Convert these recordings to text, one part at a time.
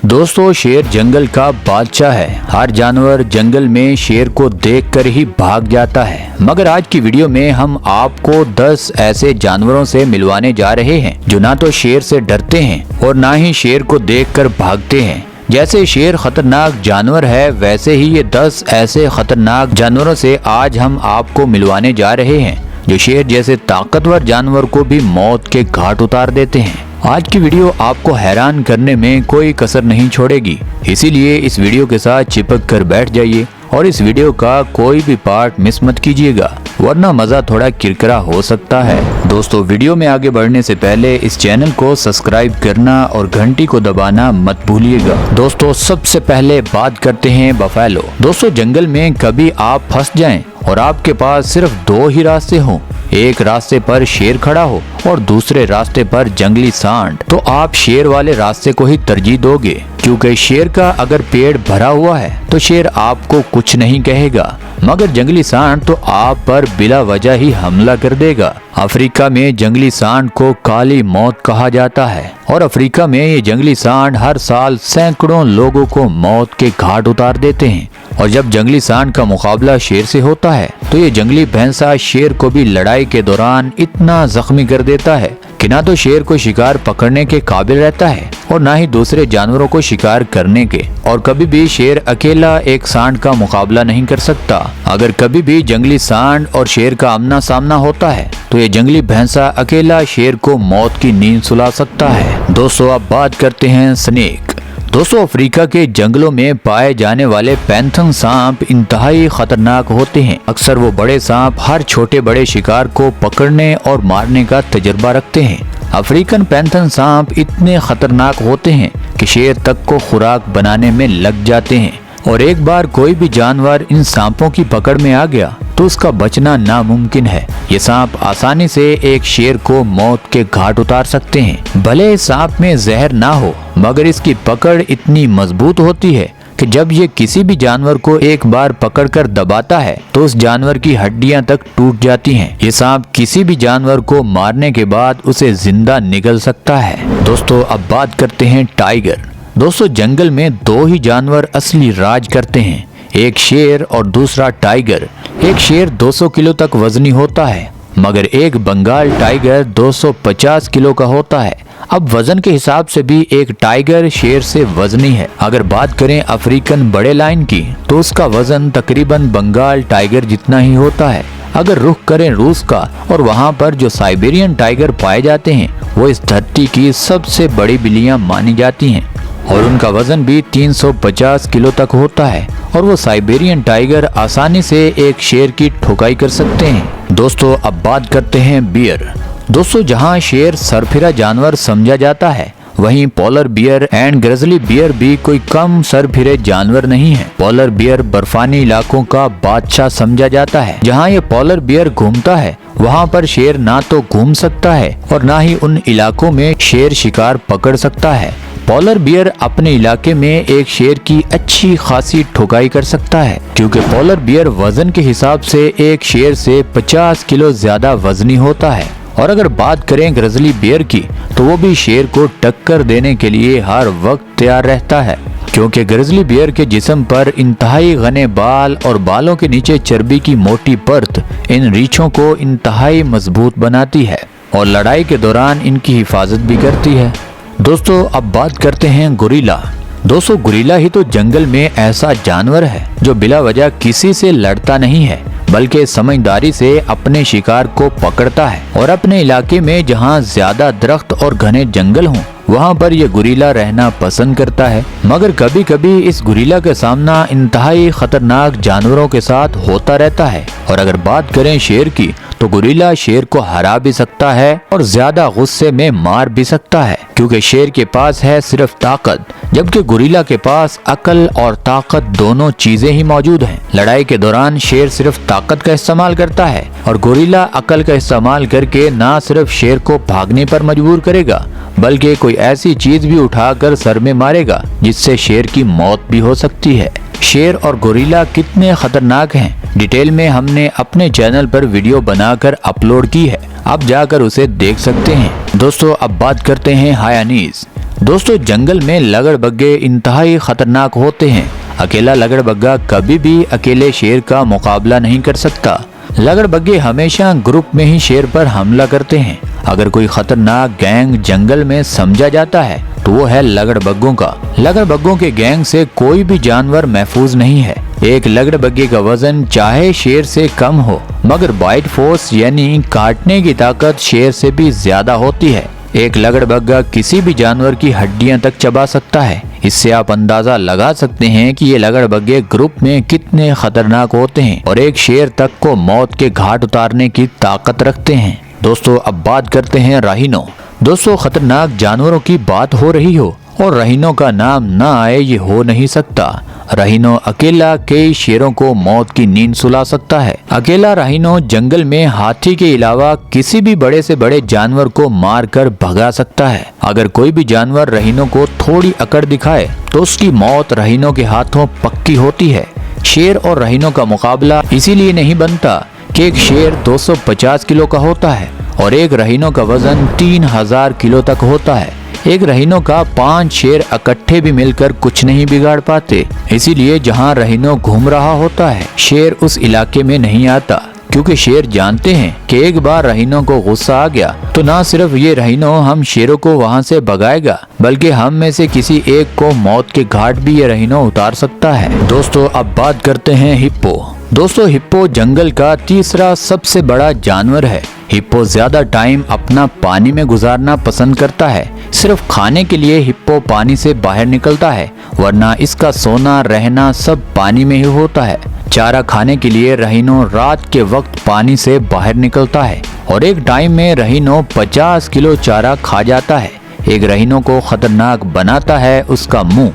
दोस्तों, शेर जंगल का बादशाह है। हर जानवर जंगल में शेर को देखकर ही भाग जाता है। मगर आज की वीडियो में हम आपको 10 ऐसे जानवरों से मिलवाने जा रहे हैं जो ना तो शेर से डरते हैं और ना ही शेर को देखकर भागते हैं। जैसे शेर खतरनाक जानवर है, वैसे ही ये 10 ऐसे खतरनाक जानवरों से आज हम आपको मिलवाने जा रहे हैं जो शेर जैसे ताकतवर जानवर को भी मौत के घाट उतार देते हैं। आज की वीडियो आपको हैरान करने में कोई कसर नहीं छोड़ेगी, इसीलिए इस वीडियो के साथ चिपक कर बैठ जाइए और इस वीडियो का कोई भी पार्ट मिस मत कीजिएगा, वरना मजा थोड़ा किरकिरा हो सकता है। दोस्तों, वीडियो में आगे बढ़ने से पहले इस चैनल को सब्सक्राइब करना और घंटी को दबाना मत भूलिएगा। दोस्तों, सबसे पहले बात करते हैं बफेलो। दोस्तों, जंगल में कभी आप फंस जाएं और आपके पास सिर्फ 2 ही रास्ते हों, एक रास्ते पर शेर खड़ा हो और दूसरे रास्ते पर जंगली सांड, तो आप शेर वाले रास्ते को ही तरजीह दोगे, क्योंकि शेर का अगर पेट भरा हुआ है तो शेर आपको कुछ नहीं कहेगा, मगर जंगली सांड तो आप पर बिला वजह ही हमला कर देगा। अफ्रीका में जंगली सांड को काली मौत कहा जाता है और अफ्रीका में ये जंगली सांड हर साल सैकड़ों लोगों को मौत के घाट उतार देते हैं। और जब जंगली सांड का मुकाबला शेर से होता है तो ये जंगली भैंसा शेर को भी लड़ाई के दौरान इतना जख्मी कर देता है कि ना तो शेर को शिकार पकड़ने के काबिल रहता है और ना ही दूसरे जानवरों को शिकार करने के। और कभी भी शेर अकेला एक सांड का मुकाबला नहीं कर सकता। अगर कभी भी जंगली सांड और शेर का आमना सामना होता है तो ये जंगली भैंसा अकेला शेर को मौत की नींद सुला सकता है। दोस्तों, अब बात करते हैं स्नेक। दोस्तों, अफ्रीका के जंगलों में पाए जाने वाले पैंथन सांप इंतहाई खतरनाक होते हैं। अक्सर वो बड़े सांप हर छोटे बड़े शिकार को पकड़ने और मारने का तजुर्बा रखते हैं। अफ्रीकन पैंथन सांप इतने खतरनाक होते हैं कि शेर तक को खुराक बनाने में लग जाते हैं और एक बार कोई भी जानवर इन सांपों की पकड़ में आ गया तो उसका बचना नामुमकिन है। ये सांप आसानी से एक शेर को मौत के घाट उतार सकते हैं। भले इस सांप में जहर ना हो, मगर इसकी पकड़ इतनी मजबूत होती है कि जब ये किसी भी जानवर को एक बार पकड़कर दबाता है तो उस जानवर की हड्डियां तक टूट जाती हैं। ये सांप किसी भी जानवर को मारने के बाद उसे जिंदा निगल सकता है। दोस्तों, अब बात करते हैं टाइगर। दोस्तों, जंगल में 2 ही जानवर असली राज करते हैं, एक शेर और दूसरा टाइगर। एक शेर 200 किलो तक वजनी होता है, मगर एक बंगाल टाइगर 250 किलो का होता है। अब वजन के हिसाब से भी एक टाइगर शेर से वजनी है। अगर बात करें अफ्रीकन बड़े लायन की तो उसका वजन तकरीबन बंगाल टाइगर जितना ही होता है। अगर रुख करें रूस का, और वहाँ पर जो साइबेरियन टाइगर पाए जाते हैं वो इस धरती की सबसे बड़ी बिल्लियाँ मानी जाती हैं और उनका वजन भी 350 किलो तक होता है और वो साइबेरियन टाइगर आसानी से एक शेर की ठुकाई कर सकते हैं। दोस्तों, अब बात करते हैं बियर। दोस्तों, जहां शेर सरफिरा जानवर समझा जाता है, वहीं polar bear and grizzly bear भी कोई कम सरफिरे जानवर नहीं है। पोलर बियर बर्फानी इलाकों का बादशाह समझा जाता है। जहां ये पोलर बियर घूमता है वहां पर शेर ना तो घूम सकता है और ना ही उन इलाकों में शेर शिकार पकड़ सकता है। पोलर बियर अपने इलाके में एक शेर की अच्छी खासी ठुकाई कर सकता है, क्योंकि पोलर बियर वजन के हिसाब से एक शेर से 50 किलो ज्यादा वजनी होता है। और अगर बात करें ग्रिजली बियर की तो वो भी शेर को टक्कर देने के लिए हर वक्त तैयार रहता है, क्योंकि ग्रिजली बियर के जिस्म पर इंतहाई घने बाल और बालों के नीचे चर्बी की मोटी परत इन रीछों को इंतहाई मजबूत बनाती है और लड़ाई के दौरान इनकी हिफाजत भी करती है। दोस्तों, अब बात करते हैं गोरिल्ला। दोस्तों, गोरिल्ला ही तो जंगल में ऐसा जानवर है जो बिला वजह किसी से लड़ता नहीं है, बल्कि समझदारी से अपने शिकार को पकड़ता है और अपने इलाके में जहां ज्यादा दरख्त और घने जंगल हों वहां पर यह गोरिल्ला रहना पसंद करता है। मगर कभी कभी इस गोरिल्ला का सामना इंतहाई खतरनाक जानवरों के साथ होता रहता है। और अगर बात करें शेर की तो गोरिल्ला शेर को हरा भी सकता है और ज्यादा गुस्से में मार भी सकता है, क्योंकि शेर के पास है सिर्फ ताकत, जबकि गोरिल्ला के पास अकल और ताकत दोनों चीजें ही मौजूद हैं। लड़ाई के दौरान शेर सिर्फ ताकत का इस्तेमाल करता है और गोरिल्ला अकल का इस्तेमाल करके ना सिर्फ शेर को भागने पर मजबूर करेगा, बल्कि कोई ऐसी चीज भी उठाकर सर में मारेगा जिससे शेर की मौत भी हो सकती है। शेर और गोरिल्ला कितने खतरनाक हैं, डिटेल में हमने अपने चैनल पर वीडियो बनाकर अपलोड की है, आप जाकर उसे देख सकते हैं। दोस्तों, अब बात करते हैं हायानीज। दोस्तों जंगल में लगड़बग्गे इंतहाई खतरनाक होते हैं। अकेला लगड़बग्गा कभी भी अकेले शेर का मुकाबला नहीं कर सकता। लगड़बग्गे हमेशा ग्रुप में ही शेर पर हमला करते हैं। अगर कोई खतरनाक गैंग जंगल में समझा जाता है तो वो है लगड़बग्गों का। लगड़बग्गों के गैंग से कोई भी जानवर महफूज नहीं है। एक लगड़बग्गे का वजन चाहे शेर से कम हो, मगर बाइट फोर्स यानी काटने की ताकत शेर से भी ज्यादा होती है। एक लगड़बग्गा किसी भी जानवर की हड्डियां तक चबा सकता है। इससे आप अंदाजा लगा सकते हैं कि ये लगड़बग्गे ग्रुप में कितने खतरनाक होते हैं और एक शेर तक को मौत के घाट उतारने की ताकत रखते हैं। दोस्तों अब बात करते हैं राहिनो। दोस्तों खतरनाक जानवरों की बात हो रही हो और राहिनो का नाम ना आए ये हो नहीं सकता। राहिनो अकेला कई शेरों को मौत की नींद सुला सकता है। अकेला राहिनो जंगल में हाथी के अलावा किसी भी बड़े से बड़े जानवर को मार कर भगा सकता है। अगर कोई भी जानवर राहिनो को थोड़ी अकड़ दिखाए तो उसकी मौत राहिनो के हाथों पक्की होती है। शेर और राहिनो का मुकाबला इसीलिए नहीं बनता कि एक शेर 250 किलो का होता है और एक राहिनो का वजन 3000 किलो तक होता है। एक राहिनो का 5 शेर इकट्ठे भी मिलकर कुछ नहीं बिगाड़ पाते। इसीलिए जहां राहिनो घूम रहा होता है शेर उस इलाके में नहीं आता, क्योंकि शेर जानते हैं कि एक बार राहिनो को गुस्सा आ गया तो ना सिर्फ ये राहिनो हम शेरों को वहां से भगाएगा, बल्कि हम में से किसी एक को मौत के घाट भी ये राहिनो उतार सकता है। दोस्तों अब बात करते हैं हिप्पो। दोस्तों हिप्पो जंगल का तीसरा सबसे बड़ा जानवर है। हिप्पो ज्यादा टाइम अपना पानी में गुजारना पसंद करता है। सिर्फ खाने के लिए हिप्पो पानी से बाहर निकलता है, वरना इसका सोना रहना सब पानी में ही होता है। चारा खाने के लिए राहिनो रात के वक्त पानी से बाहर निकलता है और एक टाइम में राहिनो 50 किलो चारा खा जाता है। एक राहिनो को खतरनाक बनाता है उसका मुंह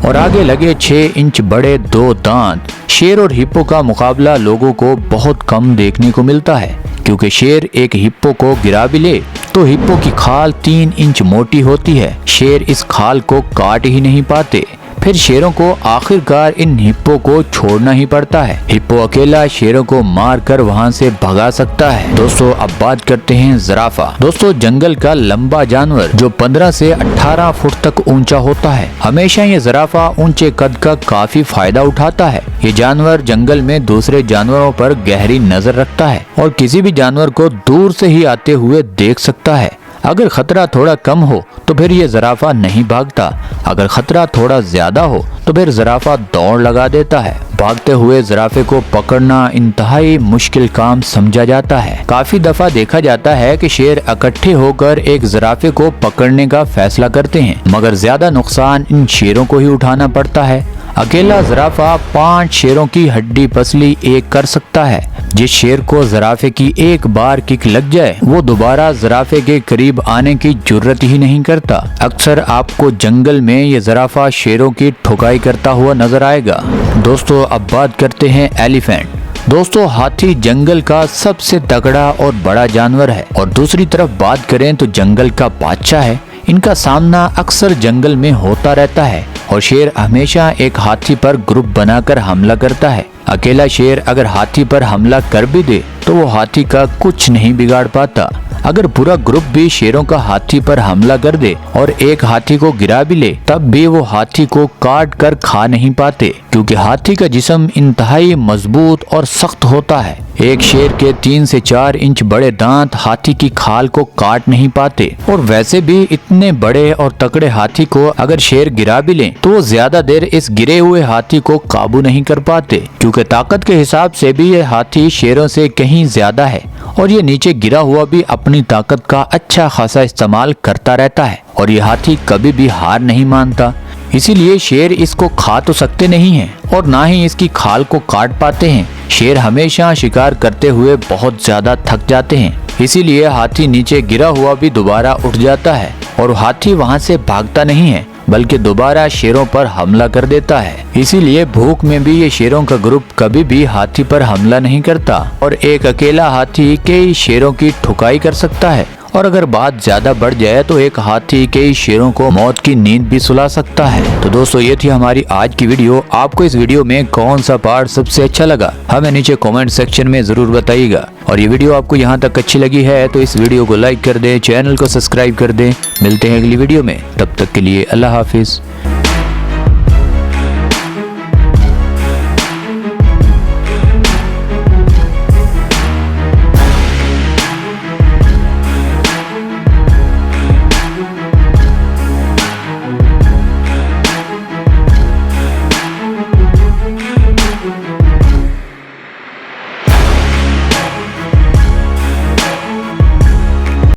और आगे लगे 6 इंच बड़े 2 दांत। शेर और हिप्पो का मुकाबला लोगों को बहुत कम देखने को मिलता है, क्योंकि शेर एक हिप्पो को गिरा भी ले तो हिप्पो की खाल 3 इंच मोटी होती है। शेर इस खाल को काट ही नहीं पाते, फिर शेरों को आखिरकार इन हिप्पो को छोड़ना ही पड़ता है। हिप्पो अकेला शेरों को मार कर वहाँ से भगा सकता है। दोस्तों अब बात करते हैं जिराफा। दोस्तों जंगल का लंबा जानवर जो 15 से 18 फुट तक ऊंचा होता है। हमेशा ये जिराफा ऊंचे कद का काफी फायदा उठाता है। ये जानवर जंगल में दूसरे जानवरों पर गहरी नजर रखता है और किसी भी जानवर को दूर से ही आते हुए देख सकता है। अगर खतरा थोड़ा कम हो तो फिर ये जिराफा नहीं भागता। अगर खतरा थोड़ा ज्यादा हो तो फिर जिराफा दौड़ लगा देता है। भागते हुए जिराफे को पकड़ना इंतहाई मुश्किल काम समझा जाता है। काफी दफा देखा जाता है कि शेर इकट्ठे होकर एक जिराफे को पकड़ने का फैसला करते हैं, मगर ज्यादा नुकसान इन शेरों को ही उठाना पड़ता है। अकेला जिराफा 5 शेरों की हड्डी पसली एक कर सकता है। जिस शेर को जिराफे की एक बार किक लग जाए वो दोबारा जिराफे के करीब आने की जुर्रत ही नहीं करता। अक्सर आपको जंगल में ये जिराफा शेरों की ठुकाई करता हुआ नजर आएगा। दोस्तों अब बात करते हैं एलिफेंट। दोस्तों हाथी जंगल का सबसे तगड़ा और बड़ा जानवर है और दूसरी तरफ बात करें तो जंगल का बादशाह है। इनका सामना अक्सर जंगल में होता रहता है और शेर हमेशा एक हाथी पर ग्रुप बनाकर हमला करता है। अकेला शेर अगर हाथी पर हमला कर भी दे तो वो हाथी का कुछ नहीं बिगाड़ पाता। अगर पूरा ग्रुप भी शेरों का हाथी पर हमला कर दे और एक हाथी को गिरा भी ले तब भी वो हाथी को काट कर खा नहीं पाते, क्योंकि हाथी का जिस्म इंतहाई मजबूत और सख्त होता है। एक शेर के 3 से 4 इंच बड़े दांत हाथी की खाल को काट नहीं पाते और वैसे भी इतने बड़े और तकड़े हाथी को अगर शेर गिरा भी ले तो वो ज्यादा देर इस गिरे हुए हाथी को काबू नहीं कर पाते, क्योंकि ताकत के हिसाब से भी ये हाथी शेरों से कहीं ज्यादा है और ये नीचे गिरा हुआ भी अपनी ताकत का अच्छा खासा इस्तेमाल करता रहता है और ये हाथी कभी भी हार नहीं मानता। इसीलिए शेर इसको खा तो सकते नहीं हैं और ना ही इसकी खाल को काट पाते हैं। शेर हमेशा शिकार करते हुए बहुत ज्यादा थक जाते हैं, इसीलिए हाथी नीचे गिरा हुआ भी दोबारा उठ जाता है और हाथी वहां से भागता नहीं है बल्कि दोबारा शेरों पर हमला कर देता है। इसीलिए भूख में भी ये शेरों का ग्रुप कभी भी हाथी पर हमला नहीं करता और एक अकेला हाथी कई शेरों की ठुकाई कर सकता है और अगर बात ज्यादा बढ़ जाए तो एक हाथी कई शेरों को मौत की नींद भी सुला सकता है। तो दोस्तों ये थी हमारी आज की वीडियो। आपको इस वीडियो में कौन सा पार्ट सबसे अच्छा लगा हमें नीचे कमेंट सेक्शन में जरूर बताइएगा। और ये वीडियो आपको यहाँ तक अच्छी लगी है तो इस वीडियो को लाइक कर दें, चैनल को सब्सक्राइब कर दें। मिलते हैं अगली वीडियो में, तब तक के लिए अल्लाह हाफिज।